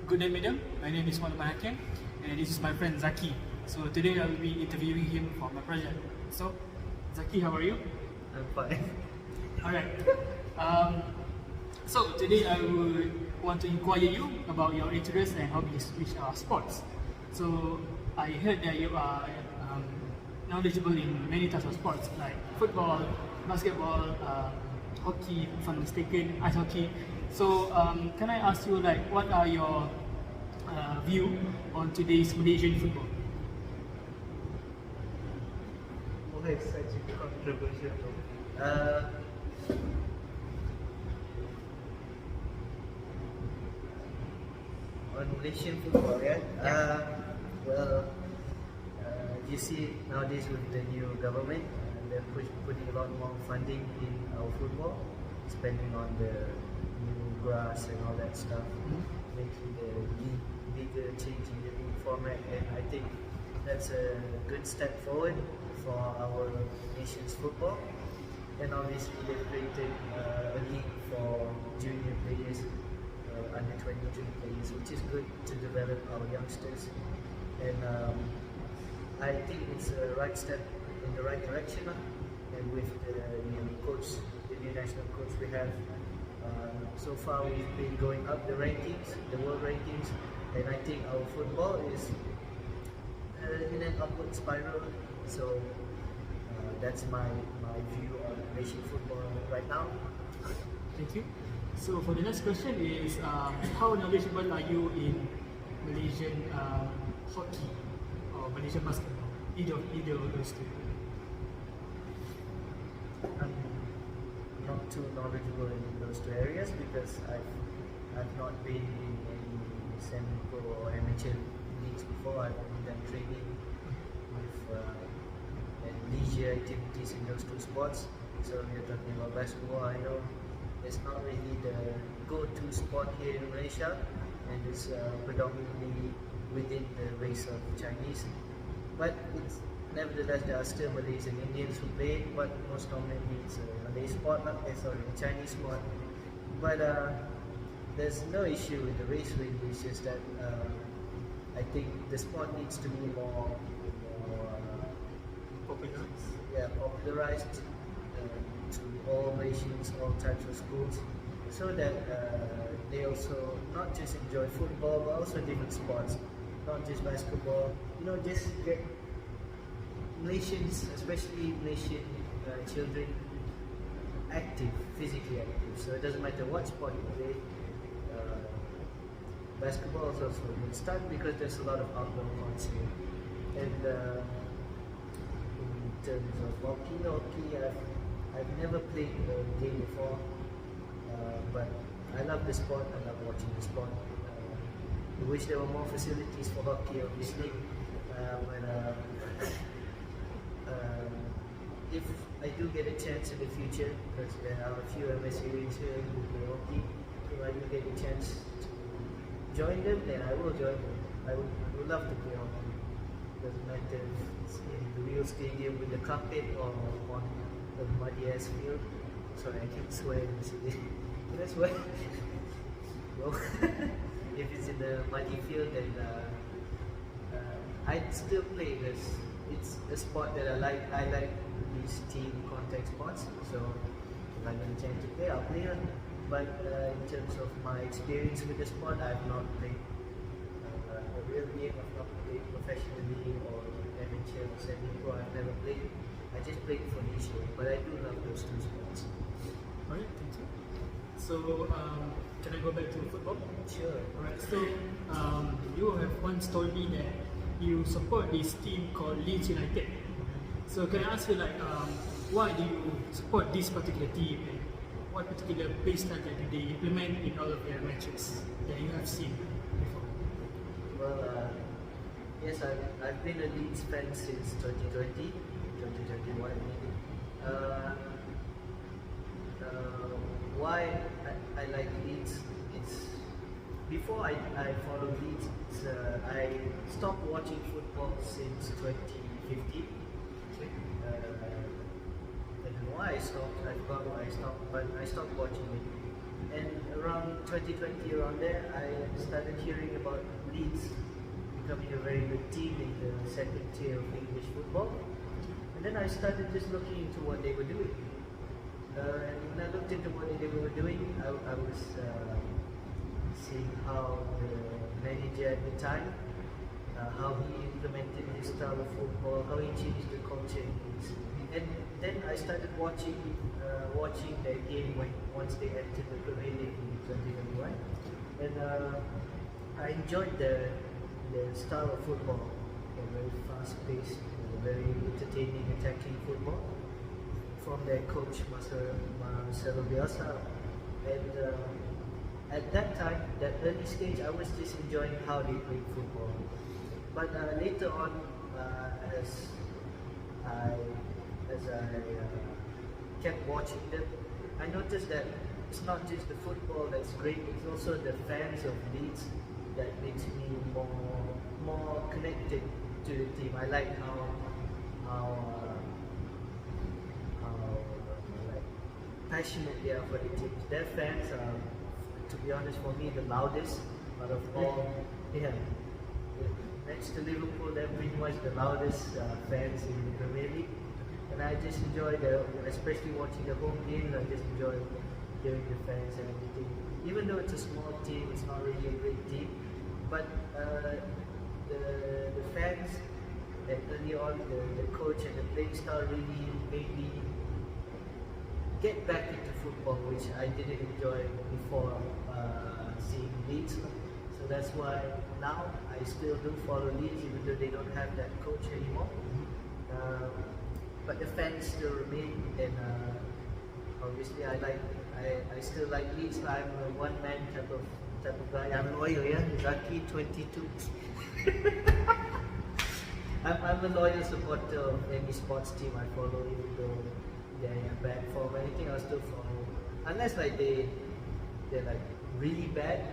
Good day, madam. My name is Hakim, and this is my friend Zaki. So today I will be interviewing him for my project. So, Zaki, how are you? I'm fine. Alright. So today I would want to inquire you about your interests and hobbies, which are sports. So I heard that you are knowledgeable in many types of sports like football, basketball, hockey, if I'm mistaken, ice hockey. So can I ask you, like, what are your view on today's Malaysian football? Why is such a controversial topic? On Malaysian football, yeah? Well, you see nowadays with the new government, they're putting a lot more funding in our football, spending on the new grass and all that stuff, making the league bigger, changing the league format, and I think that's a good step forward for our nation's football. And obviously they've created a league for junior players, under 23 players, which is good to develop our youngsters. And I think it's a right step in the right direction. And with the new coach, the new national coach we have, so far we've been going up the rankings, the world rankings, and I think our football is in an upward spiral. So that's my view on Malaysian football right now. Thank you. So for the next question is, how knowledgeable are you in Malaysian hockey or Malaysian basketball? Either of those two. I'm not too knowledgeable in those two areas because I've not been in any semi-pro or amateur leagues before. I've only done training with and leisure activities in those two sports. So we are talking about basketball. I know it's not really the go-to sport here in Malaysia, and it's predominantly within the race of Chinese. But it's nevertheless there are still Malays and Indians who play it, but most commonly it's a Malay sport, a Chinese sport. But there's no issue with the race really. It's just that I think the sport needs to be more popularized to all nations, all types of schools, so that they also not just enjoy football but also different sports, not just basketball. You know, just get Malaysians, especially Malaysian children, active, physically active. So it doesn't matter what sport you play. Basketball is also a good start because there's a lot of outdoor courts here. And in terms of hockey, I've never played a game before, but I love the sport. I love watching the sport. I wish there were more facilities for hockey, obviously. If I do get a chance in the future, because there are a few MSUs here who play hockey, if I do get a chance to join them, then I will join them. I would love to play hockey. Doesn't matter if it's in the real stadium with the carpet or on the muddy ass field. Sorry, I can't swear in this city. Can I swear? No. If it's in the muddy field, then I'd still play this. It's a sport that I like. I like these team contact sports. So if I get a chance to play, I'll play it. But in terms of my experience with the sport, I've not played a real game. I've not played professionally or amateur or semi-pro. I've never played. I just played for leisure. But I do love those two sports. Alright, thank you. So can I go back to football? Sure. Alright, so you have once told me that you support this team called Leeds United. So can I ask you, like, why do you support this particular team, and what particular play style that do they implement in all of their matches that you have seen before? Well, yes, I've been a Leeds fan since 2020, 2021 maybe. Why I like Leeds? It's before I followed Leeds. I stopped watching football since 2015. I don't know why I stopped. I forgot why I stopped, but I stopped watching it. And around 2020, around there, I started hearing about Leeds becoming a very good team in the second tier of English football. And then I started just looking into what they were doing. And when I looked into what they were doing, I was seeing how the manager at the time, how he implemented his style of football, how he changed the culture in Leeds. And then I started watching their game once they entered the Premier League in 2021. And I enjoyed the style of football, a very fast-paced, very entertaining, attacking football from their coach Marcelo Bielsa. And at that time, that early stage, I was just enjoying how they played football. But later on, as I kept watching them, I noticed that it's not just the football that's great, it's also the fans of Leeds that makes me more connected to the team. I like how like passionate they are for the team. Their fans are, to be honest, for me, the loudest out of all. Yeah, next to Liverpool, they're pretty much the loudest fans in the Premier League. And I just enjoy especially watching the home games. I just enjoy hearing the fans and everything. Even though it's a small team, it's not really a great team. But the fans, and early on, the coach and the playing style really made me get back into football, which I didn't enjoy before seeing Leeds. So that's why now I still do follow Leeds, even though they don't have that coach anymore. But the fans still remain, and obviously I still like Leeds. I'm a one-man type of guy. I'm loyal, yeah. Zaki 22. I'm a loyal supporter of any sports team I follow, even though they're in bad form. Anything I'll still follow, unless like they're like really bad.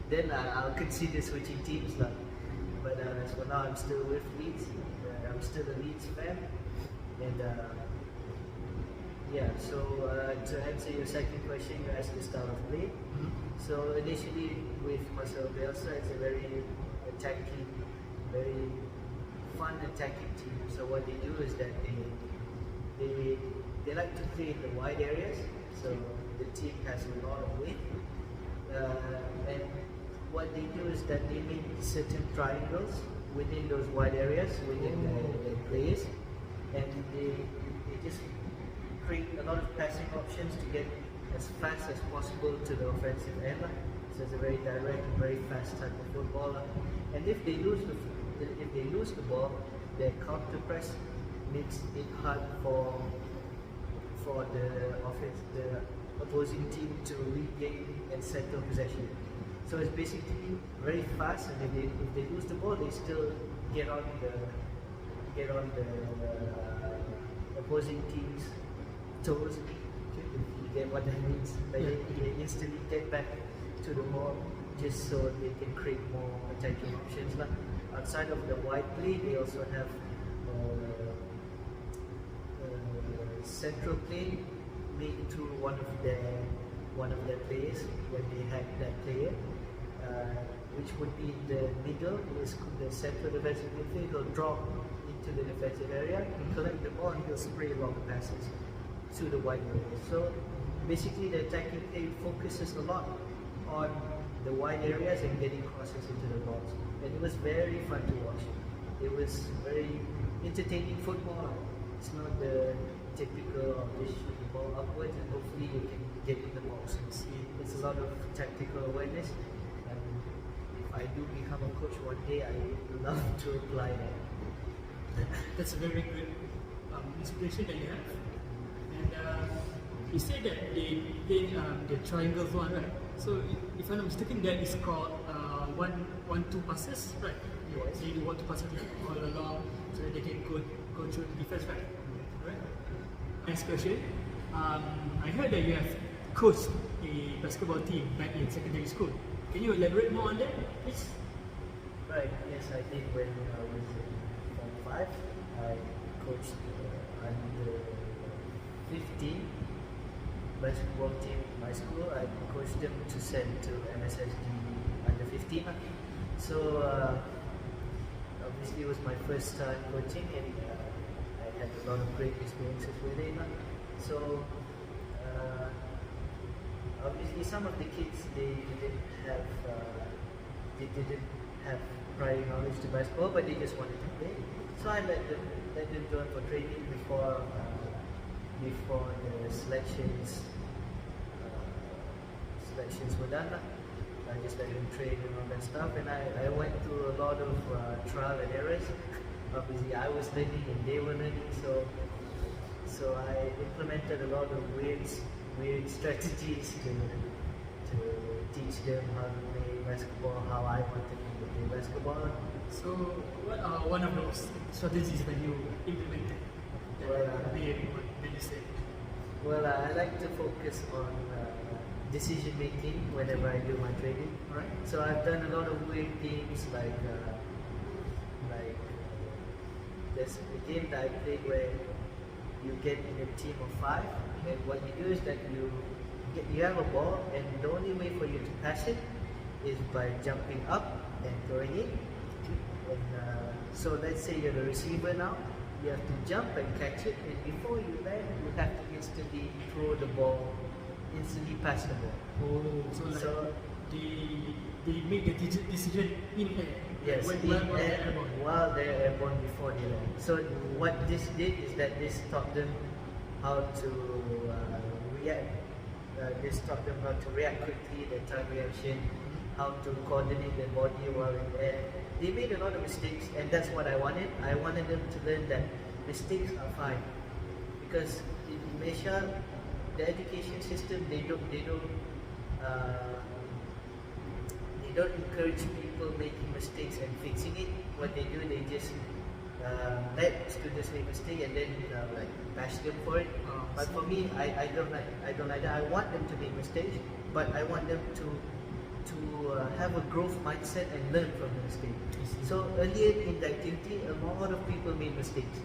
Then I'll consider switching teams, like. But as for now, I'm still with Leeds. I'm still a Leeds fan. And yeah, so to answer your second question, you asked the style of play. So initially with Marcelo Bielsa, it's a very attacking, very fun attacking team. So what they do is that they like to play in the wide areas. So the team has a lot of width, and what they do is that they make certain triangles within those wide areas within the players. And they just create a lot of passing options to get as fast as possible to the offensive end. So it's a very direct, very fast type of footballer. And if they lose the ball, their counter press makes it hard for the opposing team to regain and settle possession. So it's basically very fast, and if they lose the ball, they still get on the opposing team's toes, if you get what that means. Like they instantly get back to the ball just so they can create more attacking options. Outside of the wide play, they also have central play made through one of their players when they had that player, which would be in the middle. The central defensive midfield will drop into the defensive area, collect the ball, and he'll spray long passes to the wide areas. So basically, the attacking play focuses a lot on the wide areas and getting crosses into the box. And it was very fun to watch. It was very entertaining football. It's not the typical of just shoot the ball upwards and hopefully you can get in the box. It's a lot of tactical awareness. And if I do become a coach one day, I would love to apply that. That's a very good inspiration that you have. And you said that they play the triangles one, right? So if I'm not mistaken, that is called 1-2 passes, right? Yes. They do 1-2 passes all along, so that they can go through the defense, right? Right. Next question. I heard that you have coached a basketball team back in secondary school. Can you elaborate more on that, please? Right. Yes, I did when I was in Form 5. I coached under 15 basketball team in my school. I coached them to send to MSSD under 15. So obviously it was my first time coaching, and I had a lot of great experiences with it. So obviously some of the kids they didn't have prior knowledge to basketball, but they just wanted to play. So I let them join for training before the selections were done. I just let them train and all that stuff, and I went through a lot of trial and errors. Obviously I was learning and they were learning, so I implemented a lot of weird strategies to teach them how to play basketball, how I wanted them to play basketball. So, what are one of those strategies that you implemented? That you said? Well, I like to focus on decision making whenever I do my training. Right. So I've done a lot of weird things like there's a game that I played where you get in a team of 5, and what you do is that you have a ball, and the only way for you to pass it is by jumping up and throwing it. And so let's say you're the receiver now, you have to jump and catch it, and before you land, you have to instantly throw the ball, instantly pass the ball. Oh, so they make the decision in air. Yes, while they're airborne before they land. So what this did is that this taught them how to react. This taught them how to react quickly, their time reaction, how to coordinate their body while in the air. They made a lot of mistakes, and that's what I wanted. I wanted them to learn that mistakes are fine, because in Malaysia, the education system they don't encourage people making mistakes and fixing it. What they do, they just let students make mistakes and then like bash them for it. But for me, I don't like that. I want them to make mistakes, but I want them to have a growth mindset and learn from the mistake. So earlier in the activity, a lot of people made mistakes.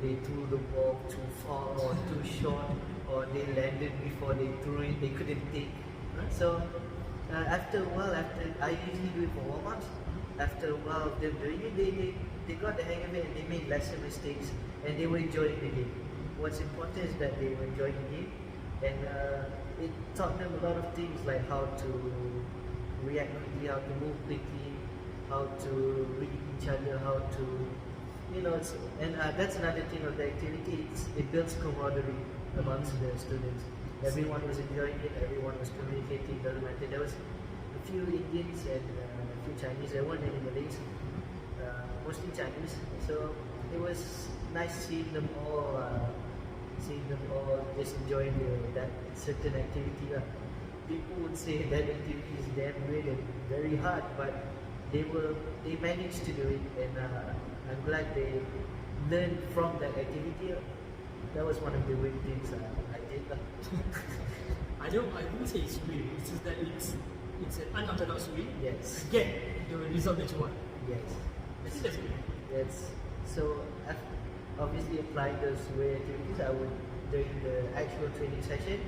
They threw the ball too far or too short, or they landed before they threw it. They couldn't take. So after a while, I usually do it for warm-ups. After a while of them doing it, they got the hang of it, and they made lesser mistakes, and they were enjoying the game. What's important is that they were enjoying the game, and it taught them a lot of things like how to react quickly, how to move quickly, how to read each other, how to, that's another thing of the activity. It builds camaraderie amongst the students. Everyone was enjoying it, everyone was communicating, doesn't matter. There was a few Indians and a few Chinese, there weren't any Malays, mostly Chinese. So it was nice seeing them all just enjoying that certain activity. People would say that activity is damn weird and very hard, but they managed to do it, and I'm glad they learned from that activity. That was one of the weird things I did. I wouldn't say it's weird. It's just that it's an unorthodox way. Yes. To get the result that you want. Yes. I think that's good. Yes. So obviously applying those weird activities, I would, during the actual training session,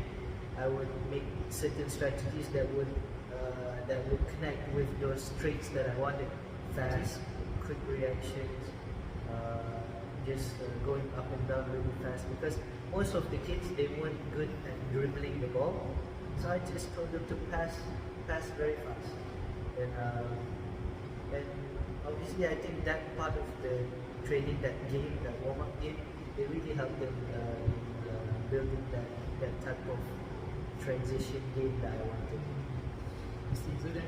I would make certain strategies that would connect with those traits that I wanted: fast, quick reactions, going up and down really fast. Because most of the kids, they weren't good at dribbling the ball, so I just told them to pass very fast. And obviously, I think that part of the training, that game, that warm-up game, it really helped them building that type of transition game that I wanted. So that,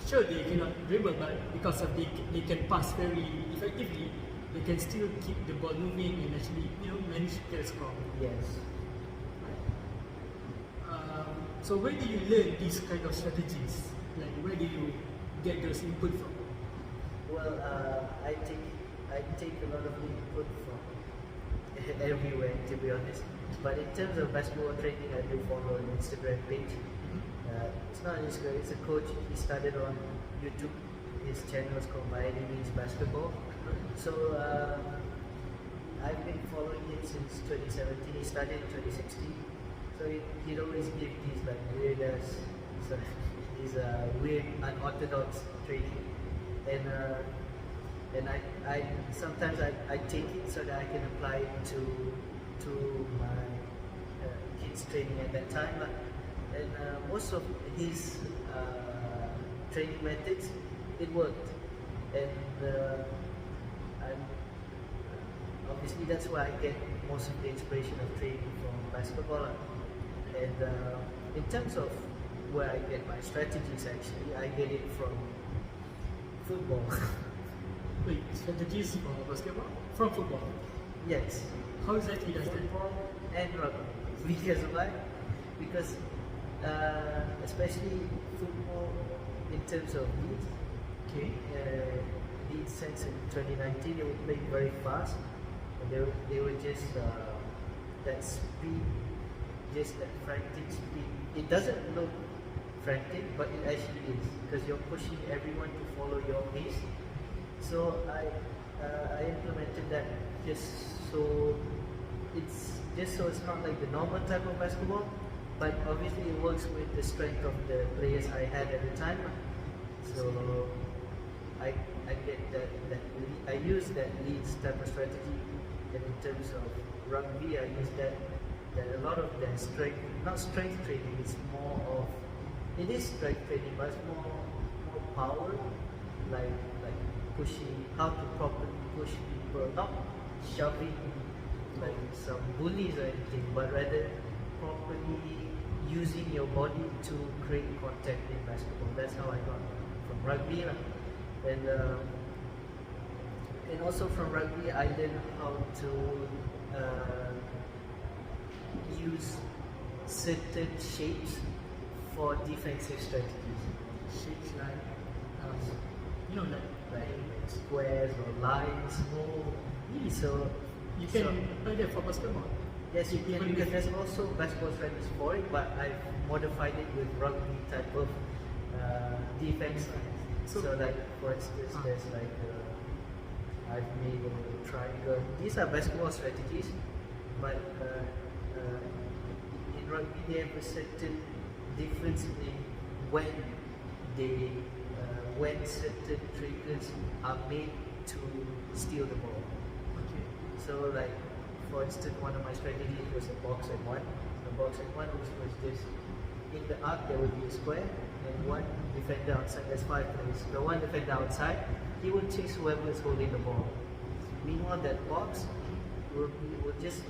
sure they cannot dribble, but because of they can pass very effectively, they can still keep the ball moving and actually manage to get a score. Yes. So where do you learn these kind of strategies? Like where do you get those input from? Well, I take a lot of input from everywhere, to be honest. But in terms of basketball training, I do follow an Instagram page. It's not an Instagram, it's a coach. He started on YouTube. His channel is called By Any Means Basketball. So I've been following him since 2017. He started in 2016. So he'd always give these like these weird, unorthodox training, and I sometimes I take it so that I can apply it to my kids training at that time. And most of his training methods, it worked, and obviously that's where I get most of the inspiration of training from basketball. And in terms of where I get my strategies, actually, I get it from football. Wait, strategies for basketball? From football? Yes. How exactly does that? Football and rugby. Because why? Because especially football in terms of Leeds. Okay. Leeds since in 2019 they were playing very fast. And they were just that speed, just that frantic speed. It doesn't look frantic, but it actually is, because you're pushing everyone to follow your pace. So I implemented that just so it's not like the normal type of basketball, but obviously it works with the strength of the players I had at the time. So I get that I use that Leeds type of strategy, and in terms of rugby I use that a lot of their strength, not strength training, it's more of, it is strength training, but it's more power, like pushing, how to properly push people, not shoving like some bullies or anything, but rather properly using your body to create contact in basketball. That's how I got from rugby. And also from rugby I learned how to use certain shapes for defensive strategies. Shapes like, Like squares or lines. oh, really? So You can apply that for basketball? yes, you can, because there's also basketball strategies for it, but I've modified it with rugby type of defense. So like, for instance, there's like I've made a triangle. These are basketball strategies, but in rugby they have a certain difference in when certain triggers are made to steal the ball. Okay. So like, for instance, one of my strategies was a box and one. A box and one was just, in the arc there would be a square and one defender outside. There's 5 players. The one defender outside, he will chase whoever is holding the ball. Meanwhile, that box will just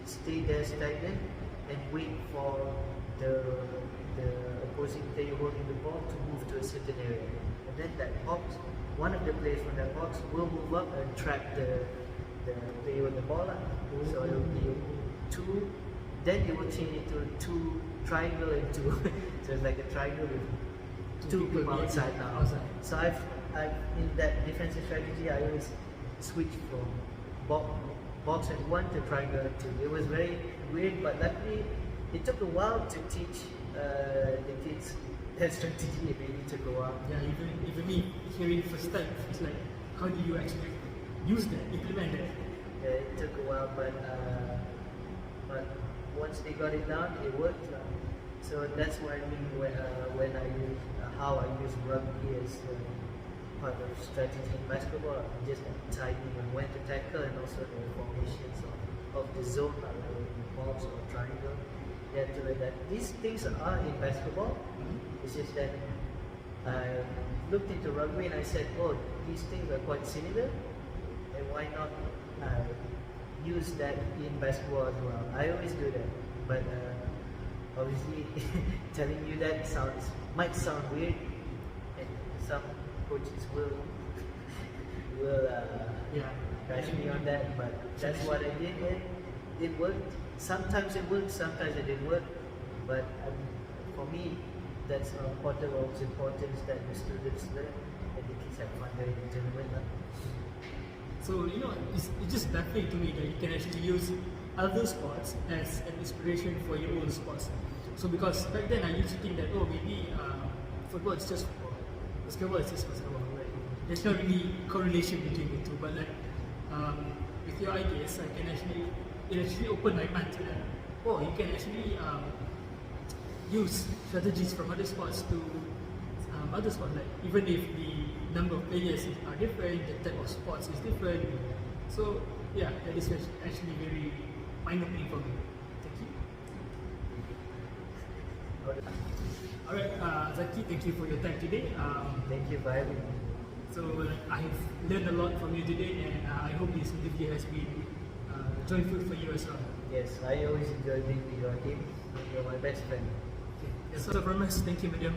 stay there stagnant and wait for the opposing player holding the ball to move to a certain area. And then that box, one of the players from that box will move up and trap the player with the ball. So it will be 2, then it will change into 2 triangle and 2. So it's like a triangle with 2 people outside now. So I've in that defensive strategy I always switch from box and 1 to triangle and 2. It was very weird, but luckily it took a while to teach the kids that strategy. It really took a while. Yeah, even me hearing first time, it's like, how do you actually use that, implement that? Yeah, it took a while, but once they got it down, it worked. So that's what I mean when I use how I use rugby as part of strategy in basketball. Just timing and when to tackle, and also the formations of the zone, like box or triangle. Yeah, to like that. These things are in basketball. It's just that I looked into rugby and I said, oh, these things are quite similar, and why not use that in basketball as well? I always do that, but obviously telling you that might sound weird, and some coaches will bash me on that, but that's what I did, and it worked. Sometimes it worked, sometimes it didn't work, but for me, that's important. What's important is that the students learn and the kids have fun during the tournament. So it's just baffling to me that you can actually use other sports as an inspiration for your own sports. So because back then I used to think that maybe football is just football, basketball is just basketball. Right? There's not really correlation between the two. But like with your ideas, it actually opened my mind to that. Oh, you can actually use strategies from other sports to other sports. Like even if the number of players are different, the type of sports is different. So yeah, that is actually very mind-opening for me. Thank you. Alright, Zaki, thank you for your time today. Thank you for having me. So I have learned a lot from you today, and I hope this interview has been joyful for you as well. Yes, I always enjoy being with your team. You're my best friend. Okay. That's all from us. Thank you, Madam.